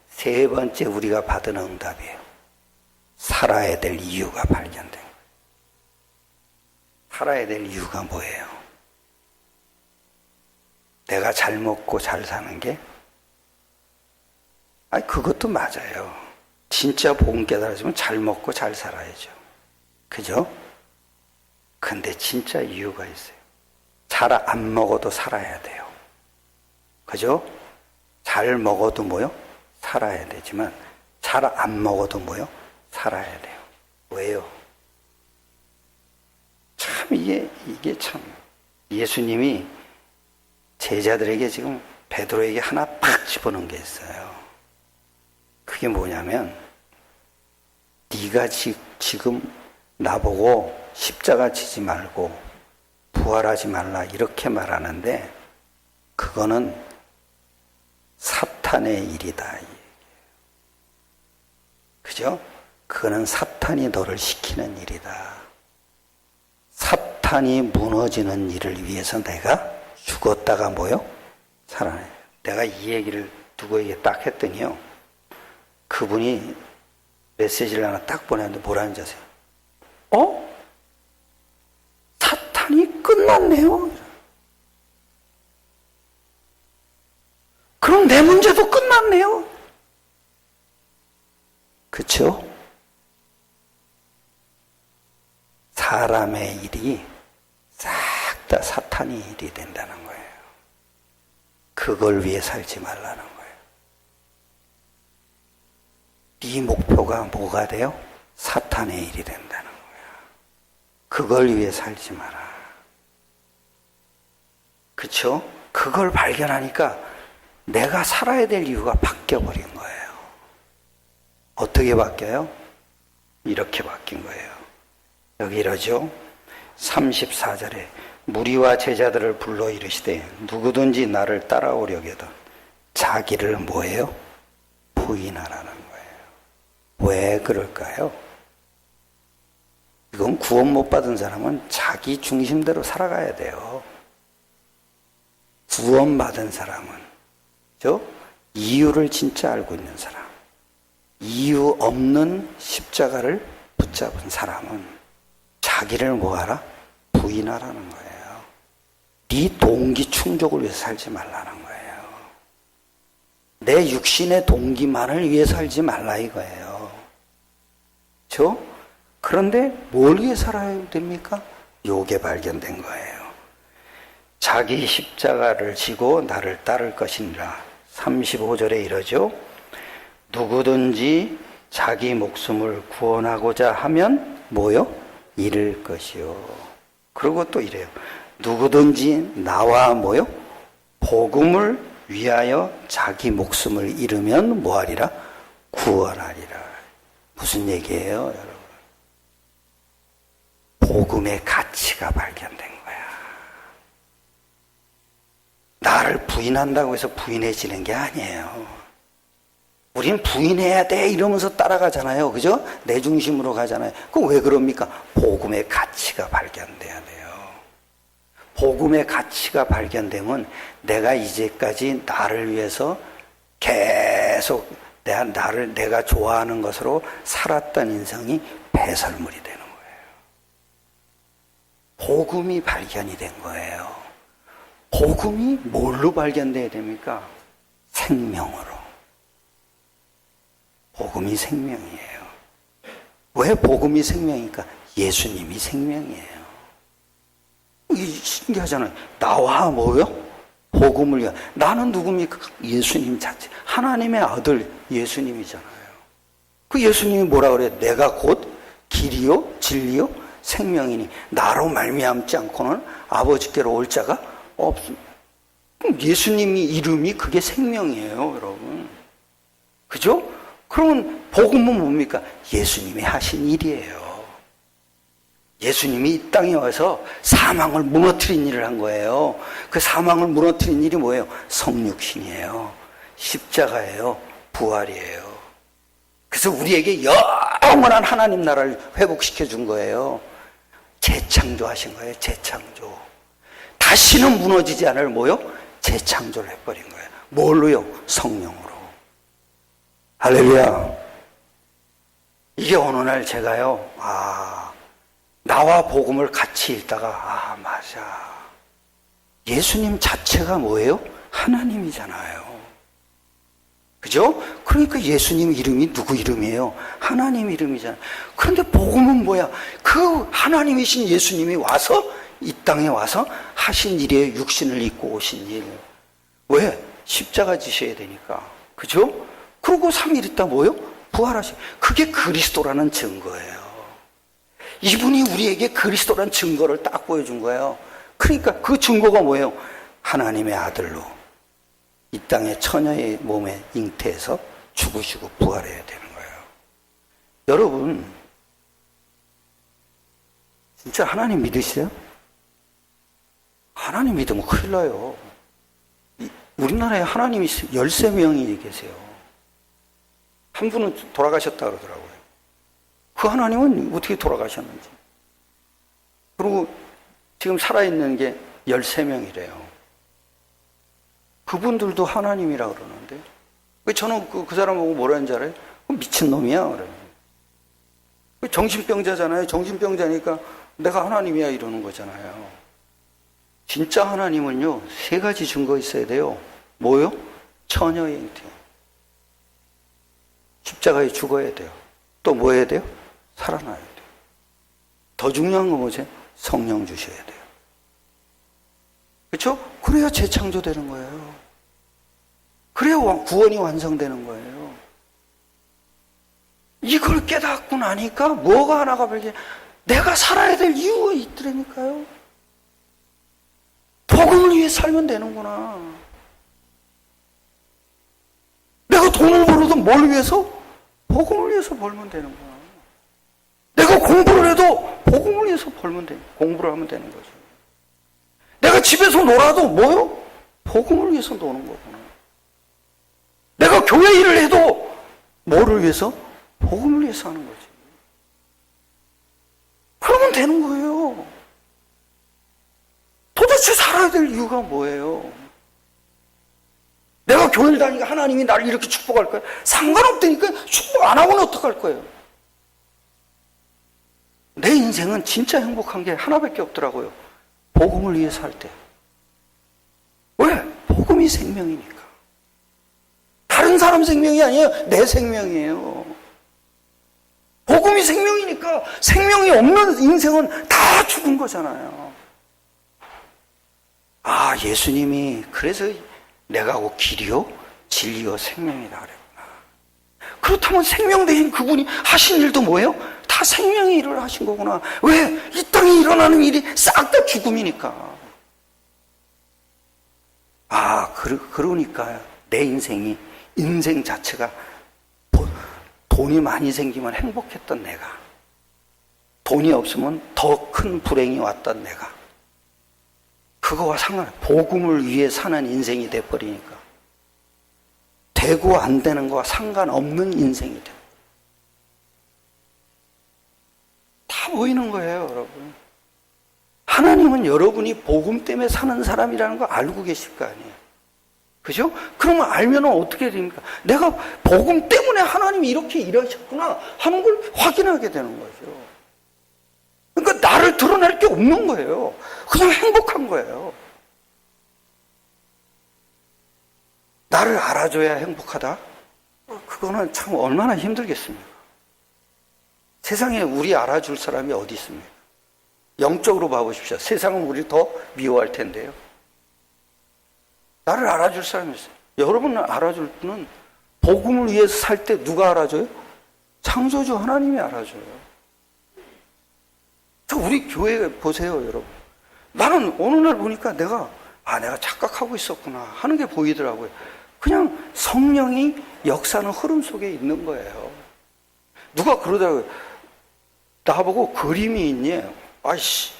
세 번째 우리가 받은 응답이에요. 살아야 될 이유가 발견된 거예요. 살아야 될 이유가 뭐예요? 내가 잘 먹고 잘 사는 게? 아니, 그것도 맞아요. 진짜 복음 깨달아지면 잘 먹고 잘 살아야죠. 그죠? 근데 진짜 이유가 있어요. 잘 안 먹어도 살아야 돼요. 그죠? 잘 먹어도 뭐요? 살아야 되지만 잘 안 먹어도 뭐요? 살아야 돼요. 왜요? 참 이게 참 예수님이 제자들에게 지금 베드로에게 하나 팍 집어넣은 게 있어요. 그게 뭐냐면 네가 지금 나보고 십자가 지지 말고 부활하지 말라 이렇게 말하는데 그거는 사탄의 일이다. 그죠? 그거는 사탄이 너를 시키는 일이다. 사탄이 무너지는 일을 위해서 내가 죽었다가 뭐요? 살아나요. 내가 이 얘기를 누구에게 딱 했더니요. 그분이 메시지를 하나 딱 보냈는데 뭐라는지 아세요? 사탄이 끝났네요. 그럼 내 문제도 끝났네요. 그쵸? 사람의 일이 싹 다 사탄이 일이 된다는 거예요. 그걸 위해 살지 말라는 거예요. 네 목표가 뭐가 돼요? 사탄의 일이 된다는 거야. 그걸 위해 살지 마라. 그쵸? 그걸 발견하니까 내가 살아야 될 이유가 바뀌어버린 거예요. 어떻게 바뀌어요? 이렇게 바뀐 거예요. 여기 이러죠? 34절에 무리와 제자들을 불러 이르시되 누구든지 나를 따라오려거든 자기를 뭐예요? 부인하라는 거예요. 왜 그럴까요? 이건 구원 못 받은 사람은 자기 중심대로 살아가야 돼요. 구원 받은 사람은 이유를 진짜 알고 있는 사람, 이유 없는 십자가를 붙잡은 사람은 자기를 뭐하라? 부인하라는 거예요. 네 동기 충족을 위해서 살지 말라는 거예요. 내 육신의 동기만을 위해 살지 말라 이거예요. 그렇죠? 그런데 뭘 위해 살아야 됩니까? 요게 발견된 거예요. 자기 십자가를 지고 나를 따를 것이니라. 35절에 이러죠. 누구든지 자기 목숨을 구원하고자 하면 뭐요? 잃을 것이요. 그리고 또 이래요. 누구든지 나와 뭐요? 복음을 위하여 자기 목숨을 잃으면 뭐하리라? 구원하리라. 무슨 얘기예요, 여러분? 복음의 가치가 발견된 거야. 나를 부인한다고 해서 부인해지는 게 아니에요. 우린 부인해야 돼 이러면서 따라가잖아요. 그죠? 내 중심으로 가잖아요. 그럼 왜 그럽니까? 복음의 가치가 발견돼야 돼요. 복음의 가치가 발견되면 내가 이제까지 나를 위해서 계속 내가 좋아하는 것으로 살았던 인생이 배설물이 되는 거예요. 복음이 발견이 된 거예요. 복음이 뭘로 발견돼야 됩니까? 생명으로. 복음이 생명이에요. 왜 복음이 생명이니까? 예수님이 생명이에요. 신기하잖아요. 나와 뭐요? 복음을 위한. 나는 누굽니까? 예수님 자체. 하나님의 아들 예수님이잖아요. 그 예수님이 뭐라 그래요? 내가 곧 길이요 진리요 생명이니 나로 말미암지 않고는 아버지께로 올 자가 없습니다. 예수님이 이름이 그게 생명이에요, 여러분. 그죠? 그러면 복음은 뭡니까? 예수님이 하신 일이에요. 예수님이 이 땅에 와서 사망을 무너뜨린 일을 한 거예요. 그 사망을 무너뜨린 일이 뭐예요? 성육신이에요. 십자가예요. 부활이에요. 그래서 우리에게 영원한 하나님 나라를 회복시켜 준 거예요. 재창조하신 거예요. 재창조. 다시는 무너지지 않을 뭐요? 재창조를 해버린 거예요. 뭘로요? 성령으로. 할렐루야. 이게 어느 날 제가요, 나와 복음을 같이 읽다가, 맞아. 예수님 자체가 뭐예요? 하나님이잖아요. 그죠? 그러니까 예수님 이름이 누구 이름이에요? 하나님 이름이잖아요. 그런데 복음은 뭐야? 그 하나님이신 예수님이 와서, 이 땅에 와서 하신 일이에요. 육신을 입고 오신 일. 왜? 십자가 지셔야 되니까. 그죠? 그리고 3일 있다 뭐요? 부활하시. 그게 그리스도라는 증거예요. 이분이 우리에게 그리스도라는 증거를 딱 보여준 거예요. 그러니까 그 증거가 뭐예요? 하나님의 아들로 이 땅의 처녀의 몸에 잉태해서 죽으시고 부활해야 되는 거예요. 여러분, 진짜 하나님 믿으세요? 하나님 믿으면 큰일 나요. 우리나라에 하나님이 13명이 계세요. 한 분은 돌아가셨다 그러더라고요. 그 하나님은 어떻게 돌아가셨는지. 그리고 지금 살아있는 게 13명이래요. 그분들도 하나님이라 그러는데, 저는 그 사람 보고 뭐라는지 알아요? 미친놈이야. 그래요. 정신병자잖아요. 정신병자니까 내가 하나님이야 이러는 거잖아요. 진짜 하나님은요, 3가지 증거 있어야 돼요. 뭐요? 처녀의 잉태. 십자가에 죽어야 돼요. 또 뭐 해야 돼요? 살아나야 돼요. 더 중요한 건 뭐죠? 성령 주셔야 돼요. 그렇죠? 그래야 재창조되는 거예요. 그래야 구원이 완성되는 거예요. 이걸 깨닫고 나니까 뭐가 하나가 발견, 내가 살아야 될 이유가 있더라니까요. 복음을 위해 살면 되는구나. 내가 돈을 벌어도 뭘 위해서? 복음을 위해서 벌면 되는구나. 내가 공부를 해도 복음을 위해서 벌면 돼. 공부를 하면 되는 거죠. 내가 집에서 놀아도 뭐요? 복음을 위해서 노는 거구나. 내가 교회 일을 해도 뭐를 위해서? 복음을 위해서 하는 거지. 그러면 되는 거예요. 도대체 살아야 될 이유가 뭐예요? 내가 교회를 다니니까 하나님이 나를 이렇게 축복할 거예요? 상관없다니까. 축복 안 하고는 어떡할 거예요? 내 인생은 진짜 행복한 게 하나밖에 없더라고요. 복음을 위해서 살 때. 왜? 복음이 생명이니까. 다른 사람 생명이 아니에요. 내 생명이에요. 복음이 생명이니까 생명이 없는 인생은 다 죽은 거잖아요. 아, 예수님이 그래서 내가 곧 길이요 진리요 생명이다 그랬구나. 그렇다면 생명 대신 그분이 하신 일도 뭐예요? 다 생명의 일을 하신 거구나. 왜? 이 땅에 일어나는 일이 싹 다 죽음이니까. 아, 그러니까 내 인생 자체가 돈이 많이 생기면 행복했던 내가, 돈이 없으면 더 큰 불행이 왔던 내가, 그거와 복음을 위해 사는 인생이 돼버리니까 되고 안 되는 거와 상관없는 인생이 돼. 다 보이는 거예요, 여러분. 하나님은 여러분이 복음 때문에 사는 사람이라는 거 알고 계실 거 아니에요. 그죠? 그러면 알면 어떻게 됩니까? 내가 복음 때문에 하나님이 이렇게 일하셨구나 하는 걸 확인하게 되는 거죠. 그러니까 나를 드러낼 게 없는 거예요. 그냥 행복한 거예요. 나를 알아줘야 행복하다? 그거는 참 얼마나 힘들겠습니까? 세상에 우리 알아줄 사람이 어디 있습니까? 영적으로 봐보십시오. 세상은 우리 더 미워할 텐데요. 나를 알아줄 사람이 있어요. 여러분을 알아줄 분은 복음을 위해서 살 때 누가 알아줘요? 창조주 하나님이 알아줘요. 저 우리 교회 보세요, 여러분. 나는 어느 날 보니까 내가 착각하고 있었구나 하는 게 보이더라고요. 그냥 성령이 역사는 흐름 속에 있는 거예요. 누가 그러더라고요. 나보고 그림이 있니? 아이씨.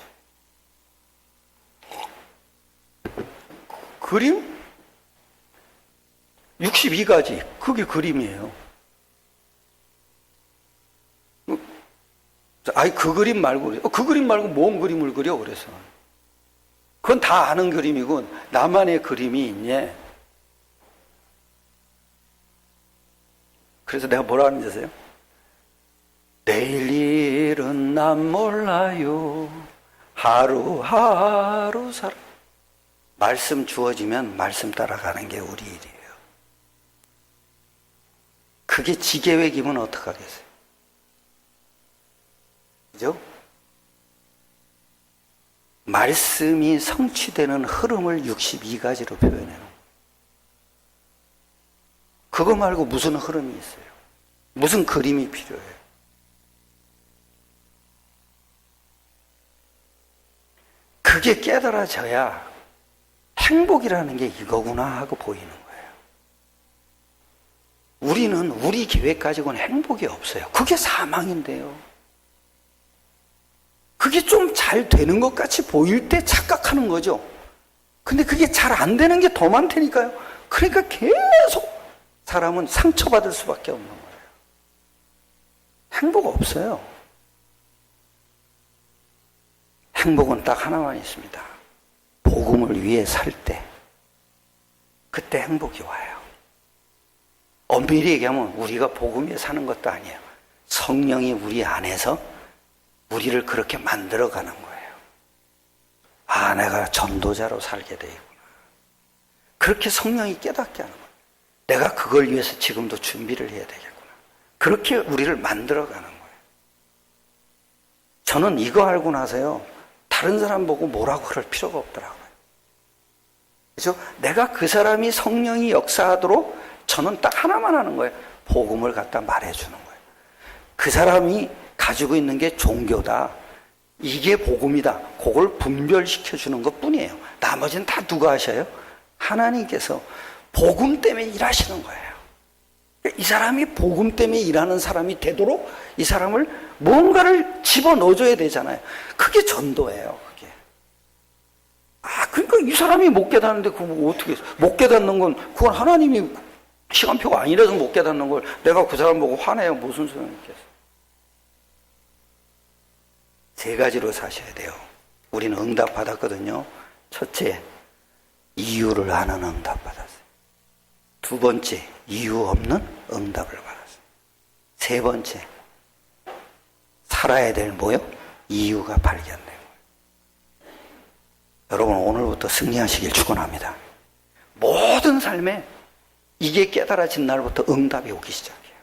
그림? 62가지. 그게 그림이에요. 그 그림 말고, 그 그림 말고 뭔 그림을 그려? 그래서. 그건 다 아는 그림이고, 나만의 그림이 있니? 그래서 내가 뭐라 하는지 아세요? 내일 일은 난 몰라요. 하루하루 살아. 말씀 주어지면 말씀 따라가는 게 우리 일이에요. 그게 지계획이면 어떡하겠어요? 그죠? 말씀이 성취되는 흐름을 62가지로 표현해요. 그거 말고 무슨 흐름이 있어요? 무슨 그림이 필요해요? 그게 깨달아져야 행복이라는 게 이거구나 하고 보이는 거예요. 우리는 우리 계획 가지고는 행복이 없어요. 그게 사망인데요. 그게 좀 잘 되는 것 같이 보일 때 착각하는 거죠. 근데 그게 잘 안 되는 게 더 많다니까요. 그러니까 계속 사람은 상처받을 수밖에 없는 거예요. 행복 없어요. 행복은 딱 하나만 있습니다. 복음을 위해 살 때, 그때 행복이 와요. 엄밀히 얘기하면 우리가 복음 위해 사는 것도 아니에요. 성령이 우리 안에서 우리를 그렇게 만들어가는 거예요. 아, 내가 전도자로 살게 되겠구나. 그렇게 성령이 깨닫게 하는 거예요. 내가 그걸 위해서 지금도 준비를 해야 되겠구나. 그렇게 우리를 만들어가는 거예요. 저는 이거 알고 나서요, 다른 사람 보고 뭐라고 그럴 필요가 없더라고요. 그죠? 내가 그 사람이 성령이 역사하도록 저는 딱 하나만 하는 거예요. 복음을 갖다 말해주는 거예요. 그 사람이 가지고 있는 게 종교다, 이게 복음이다, 그걸 분별시켜주는 것 뿐이에요. 나머지는 다 누가 하셔요? 하나님께서 복음 때문에 일하시는 거예요. 이 사람이 복음 때문에 일하는 사람이 되도록 이 사람을 뭔가를 집어넣어줘야 되잖아요. 그게 전도예요. 그게. 그러니까 이 사람이 못 깨닫는데 그거 어떻게 못 깨닫는 건 그건 하나님이 시간표가 아니라서 못 깨닫는 걸 내가 그 사람 보고 화내요. 무슨 소용이 있겠어요? 세 가지로 사셔야 돼요. 우리는 응답 받았거든요. 첫째, 이유를 아는 응답 받았어요. 두 번째, 이유 없는 응답을 받았어요. 세 번째, 살아야 될 뭐요? 이유가 발견된 거예요. 여러분, 오늘부터 승리하시길 축원합니다. 모든 삶에 이게 깨달아진 날부터 응답이 오기 시작해요.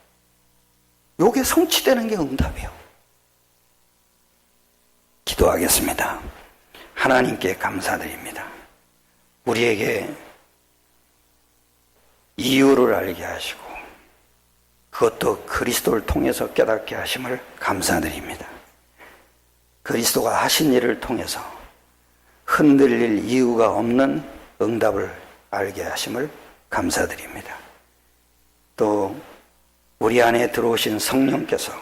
요게 성취되는 게 응답이에요. 기도하겠습니다. 하나님께 감사드립니다. 우리에게 이유를 알게 하시고 그것도 그리스도를 통해서 깨닫게 하심을 감사드립니다. 그리스도가 하신 일을 통해서 흔들릴 이유가 없는 응답을 알게 하심을 감사드립니다. 또 우리 안에 들어오신 성령께서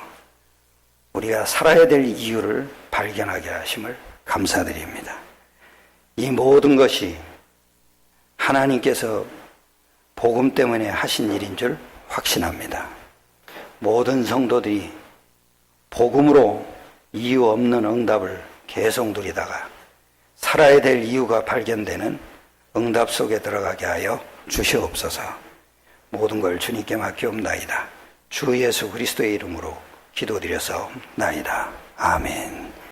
우리가 살아야 될 이유를 발견하게 하심을 감사드립니다. 이 모든 것이 하나님께서 복음 때문에 하신 일인 줄 확신합니다. 모든 성도들이 복음으로 이유 없는 응답을 계속 누리다가 살아야 될 이유가 발견되는 응답 속에 들어가게 하여 주시옵소서. 모든 걸 주님께 맡기옵나이다. 주 예수 그리스도의 이름으로 기도드려서나이다. 아멘.